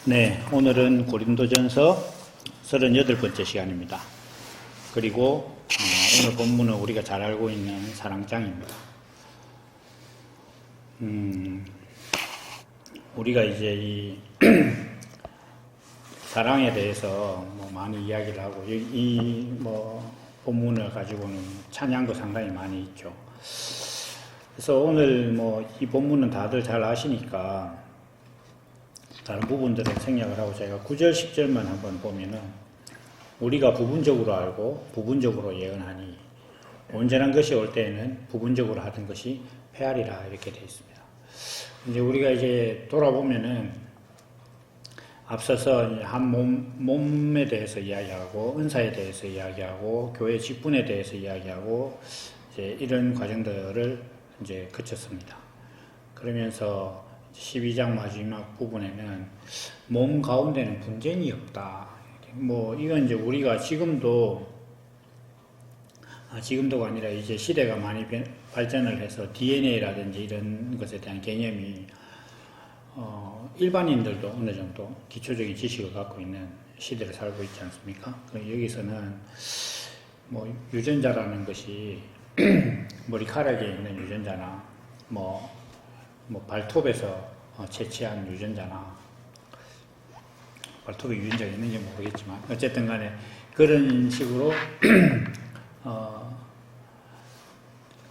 네, 오늘은 고린도전서 38번째 시간입니다. 그리고 오늘 본문은 우리가 잘 알고 있는 사랑장입니다. 우리가 이제 이 사랑에 대해서 많이 이야기를 하고 이 본문을 가지고는 찬양도 상당히 많이 있죠. 그래서 오늘 이 본문은 다들 잘 아시니까 다른 부분들은 생략을 하고 제가 9절, 10절만 한번 보면은 우리가 부분적으로 알고 부분적으로 예언하니 온전한 것이 올 때에는 부분적으로 하던 것이 패하리라 이렇게 되어 있습니다. 이제 우리가 이제 돌아보면은 앞서서 한 몸에 대해서 이야기하고 은사에 대해서 이야기하고 교회 직분에 대해서 이야기하고 이제 이런 과정들을 이제 거쳤습니다. 그러면서 12장 마지막 부분에는 몸 가운데는 분쟁이 없다. 이건 이제 우리가 지금도가 아니라 이제 시대가 많이 발전을 해서 DNA라든지 이런 것에 대한 개념이 일반인들도 어느 정도 기초적인 지식을 갖고 있는 시대를 살고 있지 않습니까? 여기서는 유전자라는 것이 머리카락에 있는 유전자나 발톱에서 채취한 유전자나 발톱에 유전자가 있는지 모르겠지만 어쨌든 간에 그런 식으로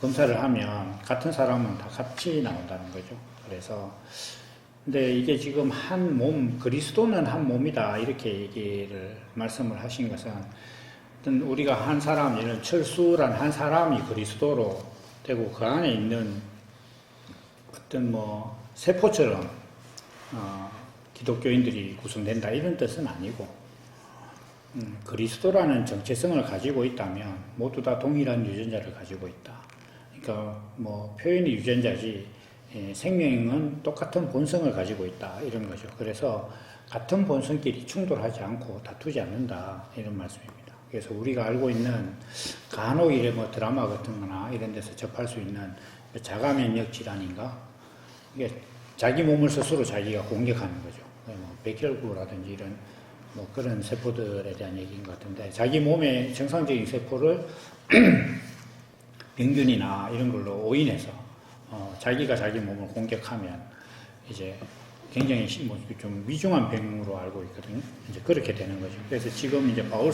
검사를 하면 같은 사람은 다 같이 나온다는 거죠. 그래서 근데 이게 지금 한 몸, 그리스도는 한 몸이다 이렇게 얘기를 말씀을 하신 것은 어떤 우리가 한 사람, 예를 철수란 한 사람이 그리스도로 되고 그 안에 있는 어떤 세포처럼 기독교인들이 구성된다 이런 뜻은 아니고 그리스도라는 정체성을 가지고 있다면 모두 다 동일한 유전자를 가지고 있다. 그러니까 표현이 유전자지 생명은 똑같은 본성을 가지고 있다 이런 거죠. 그래서 같은 본성끼리 충돌하지 않고 다투지 않는다 이런 말씀입니다. 그래서 우리가 알고 있는 간혹 드라마 같은 거나 이런 데서 접할 수 있는 자가면역 질환인가? 이게 자기 몸을 스스로 자기가 공격하는 거죠. 백혈구라든지 이런 그런 세포들에 대한 얘기인 것 같은데 자기 몸의 정상적인 세포를 병균이나 이런 걸로 오인해서 자기가 자기 몸을 공격하면 이제 굉장히 좀 위중한 병으로 알고 있거든요. 이제 그렇게 되는 거죠. 그래서 지금 이제 바울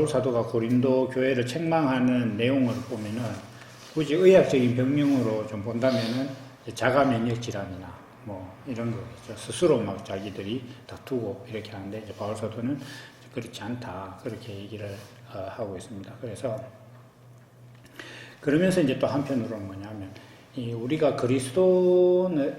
사도가 고린도 교회를 책망하는 내용을 보면은 굳이 의학적인 병명으로 좀 본다면은 자가 면역 질환이나 이런 거겠죠. 스스로 자기들이 다투고 이렇게 하는데 이제 바울 사도는 그렇지 않다 그렇게 얘기를 하고 있습니다. 그래서 그러면서 이제 또 한편으로는 뭐냐면 우리가 그리스도의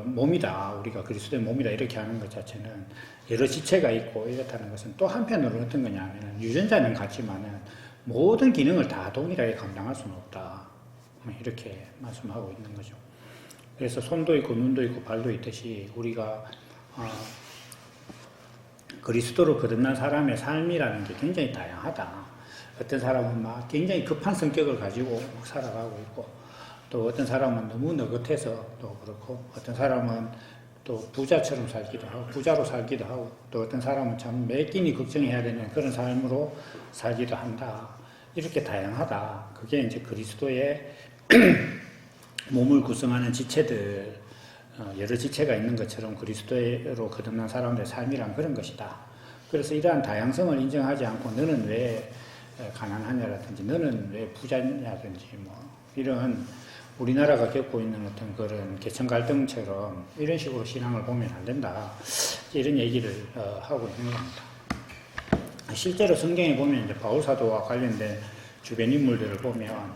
몸이다, 우리가 그리스도의 몸이다 이렇게 하는 것 자체는 여러 지체가 있고 이렇다는 것은 또 한편으로는 어떤 거냐면 유전자는 같지만은 모든 기능을 다 동일하게 감당할 수는 없다. 이렇게 말씀하고 있는 거죠. 그래서 손도 있고 눈도 있고 발도 있듯이 우리가 그리스도로 거듭난 사람의 삶이라는 게 굉장히 다양하다. 어떤 사람은 굉장히 급한 성격을 가지고 살아가고 있고 또 어떤 사람은 너무 느긋해서 또 그렇고 어떤 사람은 또 부자처럼 살기도 하고 부자로 살기도 하고 또 어떤 사람은 참 매 끼니 걱정해야 되는 그런 삶으로 살기도 한다. 이렇게 다양하다. 그게 이제 그리스도의 몸을 구성하는 지체들 여러 지체가 있는 것처럼 그리스도로 거듭난 사람들의 삶이란 그런 것이다. 그래서 이러한 다양성을 인정하지 않고 너는 왜 가난하냐라든지 너는 왜 부자냐든지 이런 우리나라가 겪고 있는 어떤 그런 계층 갈등처럼 이런 식으로 신앙을 보면 안 된다. 이런 얘기를 하고 있는 겁니다. 실제로 성경에 보면 이제 바울 사도와 관련된 주변 인물들을 보면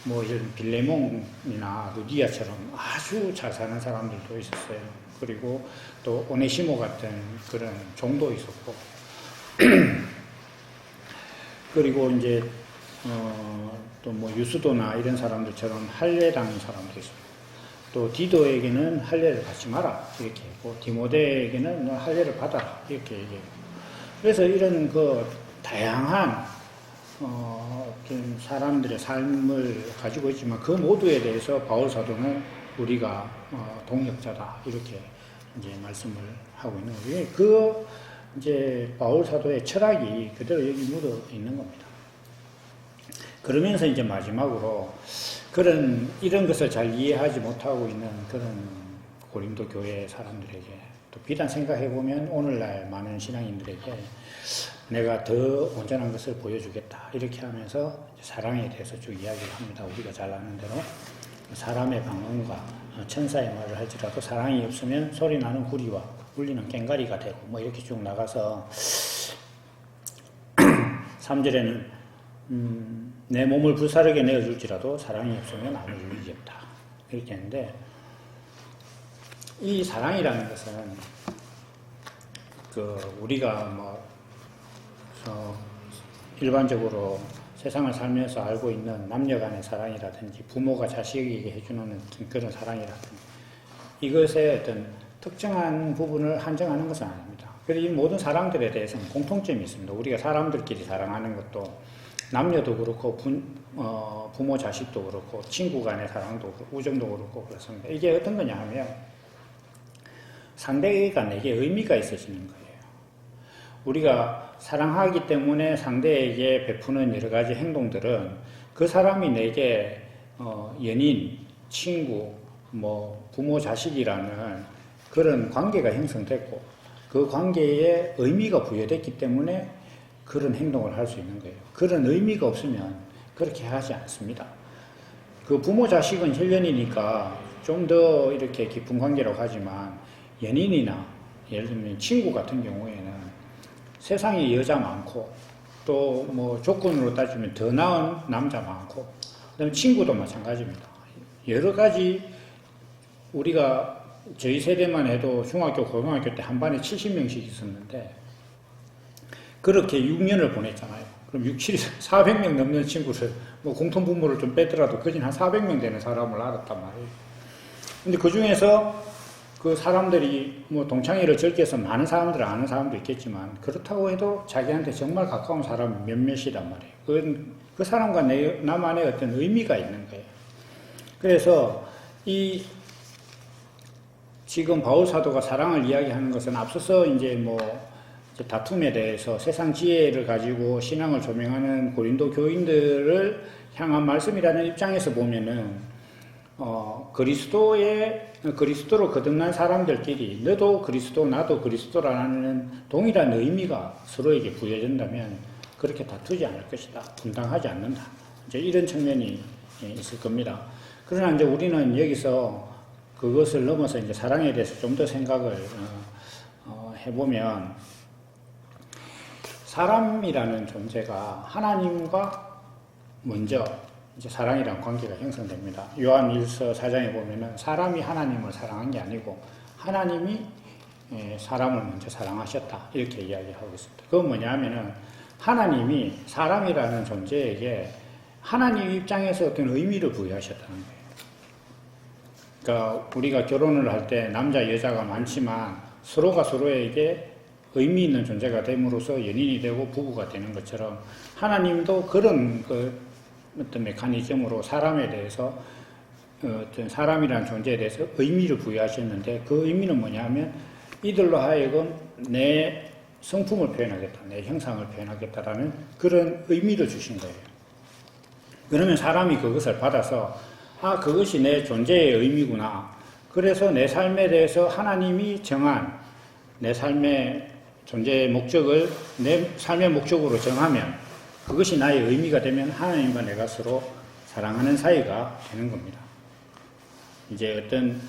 이런 빌레몬이나 루디아처럼 아주 잘 사는 사람들도 있었어요. 그리고 또 오네시모 같은 그런 종도 있었고 그리고 이제 또 유수도나 이런 사람들처럼 할례당한 사람도 있어요. 또 디도에게는 할례를 받지 마라 이렇게 했고 디모데에게는 너 할례를 받아라 이렇게 얘기해요. 그래서 이런 다양한 어떤 사람들의 삶을 가지고 있지만 그 모두에 대해서 바울 사도는 우리가 동역자다 이렇게 이제 말씀을 하고 있는 거예요. 그 이제 바울 사도의 철학이 그대로 여기 묻어 있는 겁니다. 그러면서 이제 마지막으로 이런 것을 잘 이해하지 못하고 있는 그런 고린도 교회 사람들에게 또 비단 생각해 보면 오늘날 많은 신앙인들에게 내가 더 온전한 것을 보여주겠다 이렇게 하면서 사랑에 대해서 쭉 이야기를 합니다. 우리가 잘 아는 대로 사람의 방언과 천사의 말을 할지라도 사랑이 없으면 소리나는 구리와 울리는 꽹과리가 되고 뭐 이렇게 쭉 나가서 3절에는 내 몸을 불사르게 내어줄지라도 사랑이 없으면 아무 유익이 없다 이렇게 했는데, 이 사랑이라는 것은 우리가 일반적으로 세상을 살면서 알고 있는 남녀 간의 사랑이라든지 부모가 자식에게 해주는 그런 사랑이라든지 이것의 어떤 특정한 부분을 한정하는 것은 아닙니다. 그래서 이 모든 사랑들에 대해서는 공통점이 있습니다. 우리가 사람들끼리 사랑하는 것도 남녀도 그렇고 부모 자식도 그렇고 친구 간의 사랑도 그렇고 우정도 그렇고 그렇습니다. 이게 어떤 거냐 하면 상대가 내게 의미가 있어지는 거예요. 우리가 사랑하기 때문에 상대에게 베푸는 여러 가지 행동들은 그 사람이 내게 연인, 친구, 부모, 자식이라는 그런 관계가 형성됐고 그 관계에 의미가 부여됐기 때문에 그런 행동을 할 수 있는 거예요. 그런 의미가 없으면 그렇게 하지 않습니다. 그 부모, 자식은 혈연이니까 좀 더 이렇게 깊은 관계라고 하지만 연인이나 예를 들면 친구 같은 경우에는 세상에 여자 많고 또 조건으로 따지면 더 나은 남자 많고 그다음에 친구도 마찬가지입니다. 여러 가지 우리가 저희 세대만 해도 중학교, 고등학교 때 한 반에 70명씩 있었는데 그렇게 6년을 보냈잖아요. 그럼 400명 넘는 친구를 공통 부모를 좀 빼더라도 그진 한 400명 되는 사람을 알았단 말이에요. 근데 그 중에서 그 사람들이 동창회를 적게 해서 많은 사람들을 아는 사람도 있겠지만 그렇다고 해도 자기한테 정말 가까운 사람은 몇몇이란 말이에요. 그 사람과 나만의 어떤 의미가 있는 거예요. 그래서 지금 바울 사도가 사랑을 이야기하는 것은 앞서서 이제 다툼에 대해서 세상 지혜를 가지고 신앙을 조명하는 고린도 교인들을 향한 말씀이라는 입장에서 보면은 그리스도로 거듭난 사람들끼리 너도 그리스도 나도 그리스도라는 동일한 의미가 서로에게 부여된다면 그렇게 다투지 않을 것이다. 분당하지 않는다. 이제 이런 측면이 있을 겁니다. 그러나 이제 우리는 여기서 그것을 넘어서 이제 사랑에 대해서 좀 더 생각을 해보면 사람이라는 존재가 하나님과 먼저 이제 사랑이라는 관계가 형성됩니다. 요한 1서 4장에 보면은 사람이 하나님을 사랑한 게 아니고 하나님이 사람을 먼저 사랑하셨다 이렇게 이야기하고 있습니다. 그건 뭐냐 하면은 하나님이 사람이라는 존재에게 하나님 입장에서 어떤 의미를 부여하셨다는 거예요. 그러니까 우리가 결혼을 할 때 남자 여자가 많지만 서로가 서로에게 의미 있는 존재가 됨으로써 연인이 되고 부부가 되는 것처럼 하나님도 그런 어떤 메커니즘으로 사람에 대해서 어떤 사람이라는 존재에 대해서 의미를 부여하셨는데 그 의미는 뭐냐 하면 이들로 하여금 내 성품을 표현하겠다, 내 형상을 표현하겠다라는 그런 의미를 주신 거예요. 그러면 사람이 그것을 받아서 그것이 내 존재의 의미구나. 그래서 내 삶에 대해서 하나님이 정한 내 삶의 존재의 목적을 내 삶의 목적으로 정하면 그것이 나의 의미가 되면 하나님과 내가 서로 사랑하는 사이가 되는 겁니다. 이제 어떤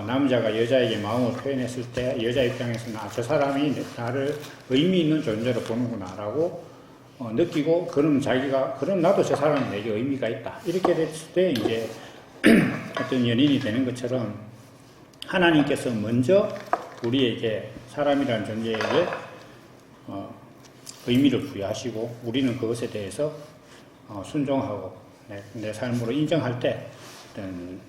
남자가 여자에게 마음을 표현했을 때 여자 입장에서는 저 사람이 나를 의미 있는 존재로 보는구나 라고 느끼고 그럼 나도 저 사람이 내게 의미가 있다 이렇게 됐을 때 이제 어떤 연인이 되는 것처럼 하나님께서 먼저 우리에게 사람이라는 존재에게 의미를 부여하시고 우리는 그것에 대해서 순종하고 내 삶으로 인정할 때 어떤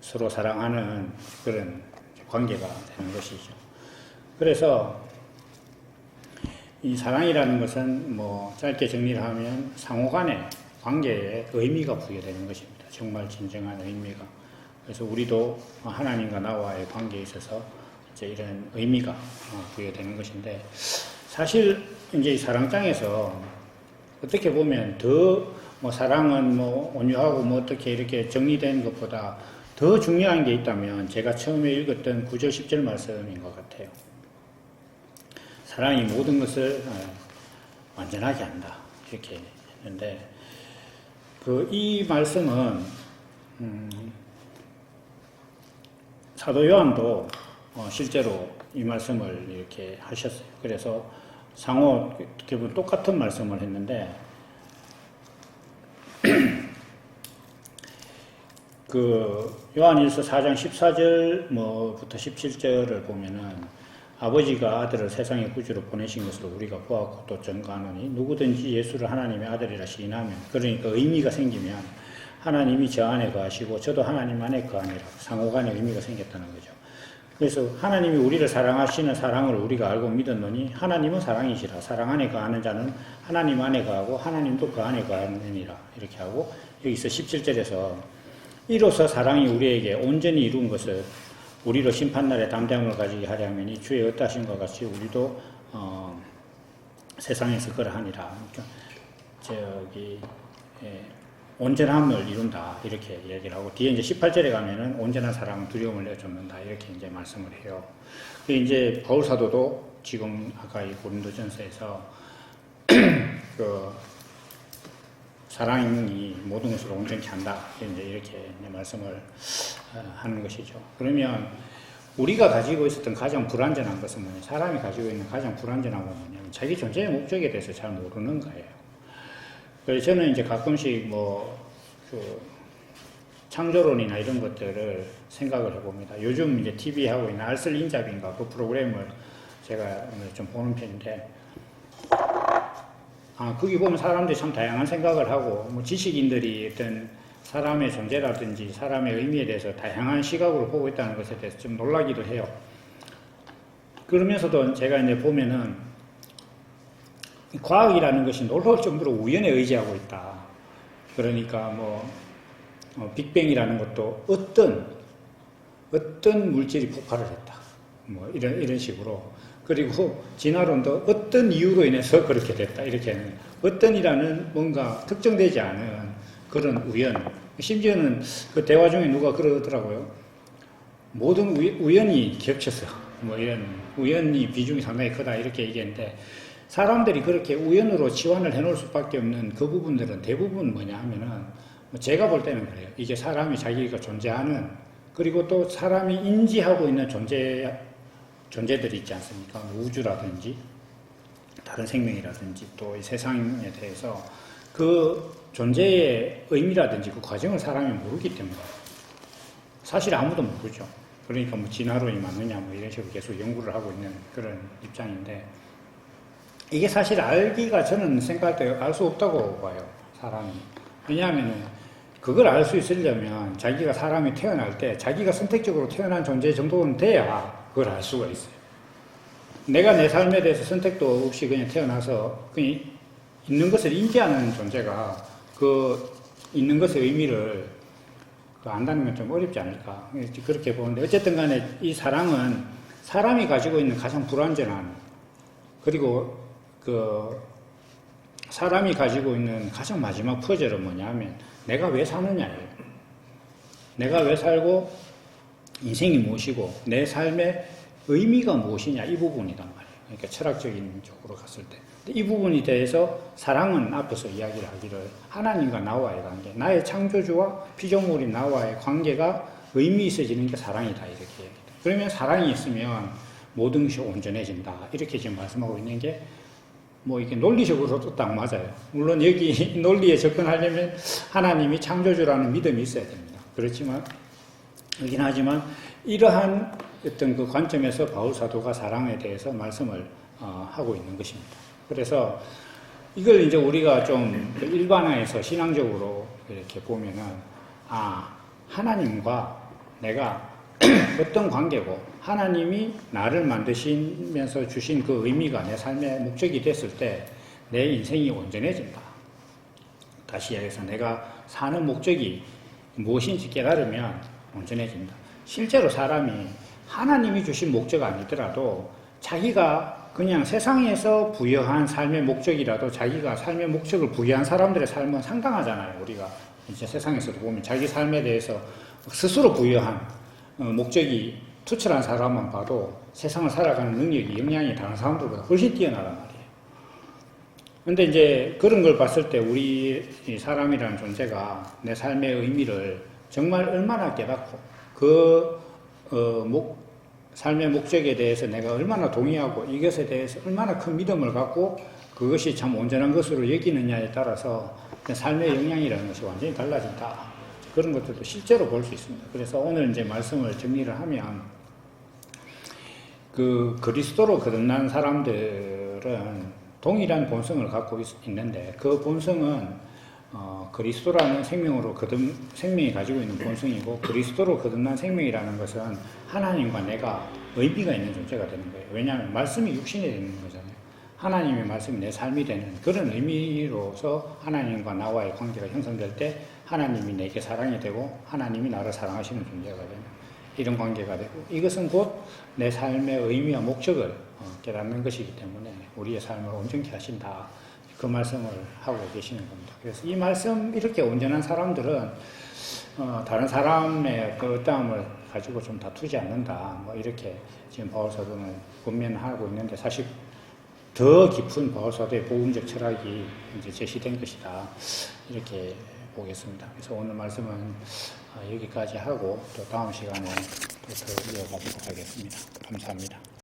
서로 사랑하는 그런 관계가 되는 것이죠. 그래서 이 사랑이라는 것은 짧게 정리를 하면 상호간의 관계에 의미가 부여되는 것입니다. 정말 진정한 의미가. 그래서 우리도 하나님과 나와의 관계에 있어서 이제 이런 의미가 부여되는 것인데, 사실 이제 이 사랑장에서 어떻게 보면 더 뭐 사랑은 뭐 온유하고 뭐 어떻게 이렇게 정리된 것보다 더 중요한 게 있다면 제가 처음에 읽었던 9절 10절 말씀인 것 같아요. 사랑이 모든 것을 완전하게 한다, 이렇게 했는데, 이 말씀은 사도 요한도 실제로 이 말씀을 이렇게 하셨어요. 그래서 상호 어떻게 보면 똑같은 말씀을 했는데, 요한일서 4장 14절 부터 17절을 보면은, 아버지가 아들을 세상의 구주로 보내신 것을 우리가 보았고 또 증거하노니, 누구든지 예수를 하나님의 아들이라 시인하면, 그러니까 의미가 생기면 하나님이 저 안에 거하시고 저도 하나님 안에 거하니라, 상호간의 의미가 생겼다는 거죠. 그래서 하나님이 우리를 사랑하시는 사랑을 우리가 알고 믿었노니, 하나님은 사랑이시라, 사랑 안에 거하는 자는 하나님 안에 거하고 하나님도 그 안에 거하느니라, 이렇게 하고, 여기서 17절에서 이로써 사랑이 우리에게 온전히 이룬 것을 우리로 심판날에 담대함을 가지게 하려면 주의 어떠하신것 같이 우리도 세상에서 그러하니라. 온전함을 이룬다, 이렇게 얘기를 하고, 뒤에 이제 18절에 가면은 온전한 사랑은 두려움을 내쫓는다, 이렇게 이제 말씀을 해요. 이제 바울 사도도 지금 아까 이 고린도전서에서 사랑이 모든 것을 온전히 한다, 이제 이렇게 말씀을 하는 것이죠. 그러면 우리가 가지고 있었던 가장 불완전한 것은 뭐냐? 사람이 가지고 있는 가장 불완전한 건 뭐냐면 자기 존재의 목적에 대해서 잘 모르는 거예요. 그래서 저는 이제 가끔씩 창조론이나 이런 것들을 생각을 해봅니다. 요즘 이제 TV 하고 있는 알쓸 인잡인가 그 프로그램을 제가 좀 보는 편인데, 거기 보면 사람들이 참 다양한 생각을 하고, 지식인들이 어떤 사람의 존재라든지 사람의 의미에 대해서 다양한 시각으로 보고 있다는 것에 대해서 좀 놀라기도 해요. 그러면서도 제가 이제 보면은 과학이라는 것이 놀라울 정도로 우연에 의지하고 있다. 그러니까 빅뱅이라는 것도 어떤 물질이 폭발을 했다, 이런 식으로. 그리고 진화론도 어떤 이유로 인해서 그렇게 됐다, 이렇게 하는, 어떤이라는 뭔가 특정되지 않은 그런 우연. 심지어는 그 대화 중에 누가 그러더라고요. 모든 우연이 겹쳐서 이런 우연이 비중이 상당히 크다, 이렇게 얘기했는데, 사람들이 그렇게 우연으로 치환을 해놓을 수밖에 없는 그 부분들은 대부분 뭐냐 하면은, 제가 볼 때는 그래요. 이게 사람이 자기가 존재하는, 그리고 또 사람이 인지하고 있는 존재들이 있지 않습니까? 우주라든지 다른 생명이라든지 또 이 세상에 대해서 그 존재의 의미라든지 그 과정을 사람이 모르기 때문에 사실 아무도 모르죠. 그러니까 진화론이 맞느냐 이런 식으로 계속 연구를 하고 있는 그런 입장인데, 이게 사실 알기가, 저는 생각할 때 알 수 없다고 봐요, 사람이. 왜냐하면 그걸 알 수 있으려면 자기가 사람이 태어날 때 자기가 선택적으로 태어난 존재 정도는 돼야 그걸 알 수가 있어요. 내가 내 삶에 대해서 선택도 없이 그냥 태어나서 그냥 있는 것을 인지하는 존재가 그 있는 것의 의미를 안다는 건 좀 어렵지 않을까, 그렇게 보는데, 어쨌든 간에 이 사랑은 사람이 가지고 있는 가장 불완전한, 그리고 사람이 가지고 있는 가장 마지막 퍼즐은 뭐냐면 내가 왜 사느냐예요. 내가 왜 살고 인생이 무엇이고 내 삶의 의미가 무엇이냐, 이 부분이란 말이에요. 그러니까 철학적인 쪽으로 갔을 때. 이 부분에 대해서 사랑은 앞에서 이야기를 하기를, 하나님과 나와의 관계, 나의 창조주와 피조물인 나와의 관계가 의미 있어지는 게 사랑이다, 이렇게 얘기해요. 그러면 사랑이 있으면 모든 것이 온전해진다, 이렇게 지금 말씀하고 있는 게 이게 논리적으로도 딱 맞아요. 물론 여기 논리에 접근하려면 하나님이 창조주라는 믿음이 있어야 됩니다. 그렇지만 그렇긴 하지만 이러한 어떤 그 관점에서 바울 사도가 사랑에 대해서 말씀을 하고 있는 것입니다. 그래서 이걸 이제 우리가 좀 일반화해서 신앙적으로 이렇게 보면은, 하나님과 내가 어떤 관계고 하나님이 나를 만드시면서 주신 그 의미가 내 삶의 목적이 됐을 때 내 인생이 온전해진다. 다시 얘기해서 내가 사는 목적이 무엇인지 깨달으면 온전해진다. 실제로 사람이 하나님이 주신 목적 아니더라도 자기가 그냥 세상에서 부여한 삶의 목적이라도 자기가 삶의 목적을 부여한 사람들의 삶은 상당하잖아요. 우리가 이제 세상에서도 보면 자기 삶에 대해서 스스로 부여한 목적이 투철한 사람만 봐도 세상을 살아가는 능력이 역량이 다른 사람들보다 훨씬 뛰어나단 말이에요. 근데 이제 그런 걸 봤을 때 우리 사람이라는 존재가 내 삶의 의미를 정말 얼마나 깨닫고 삶의 목적에 대해서 내가 얼마나 동의하고 이것에 대해서 얼마나 큰 믿음을 갖고 그것이 참 온전한 것으로 여기느냐에 따라서 내 삶의 역량이라는 것이 완전히 달라진다. 그런 것들도 실제로 볼 수 있습니다. 그래서 오늘 이제 말씀을 정리를 하면 그리스도로 거듭난 사람들은 동일한 본성을 갖고 있는데 그 본성은 그리스도라는 생명이 가지고 있는 본성이고 그리스도로 거듭난 생명이라는 것은 하나님과 내가 의미가 있는 존재가 되는 거예요. 왜냐하면 말씀이 육신이 되는 거잖아요. 하나님의 말씀이 내 삶이 되는 그런 의미로서 하나님과 나와의 관계가 형성될 때 하나님이 내게 사랑이 되고 하나님이 나를 사랑하시는 존재가 되는 이런 관계가 되고 이것은 곧 내 삶의 의미와 목적을 깨닫는 것이기 때문에 우리의 삶을 온전케 하신다. 그 말씀을 하고 계시는 겁니다. 그래서 이 말씀 이렇게 온전한 사람들은 다른 사람의 그 어떠함을 가지고 좀 다투지 않는다. 뭐 이렇게 지금 바울사도는 권면하고 있는데 사실 더 깊은 바울사도의 복음적 철학이 이제 제시된 것이다. 이렇게 보겠습니다. 그래서 오늘 말씀은 여기까지 하고 또 다음 시간에 또 더 이어가도록 하겠습니다. 감사합니다.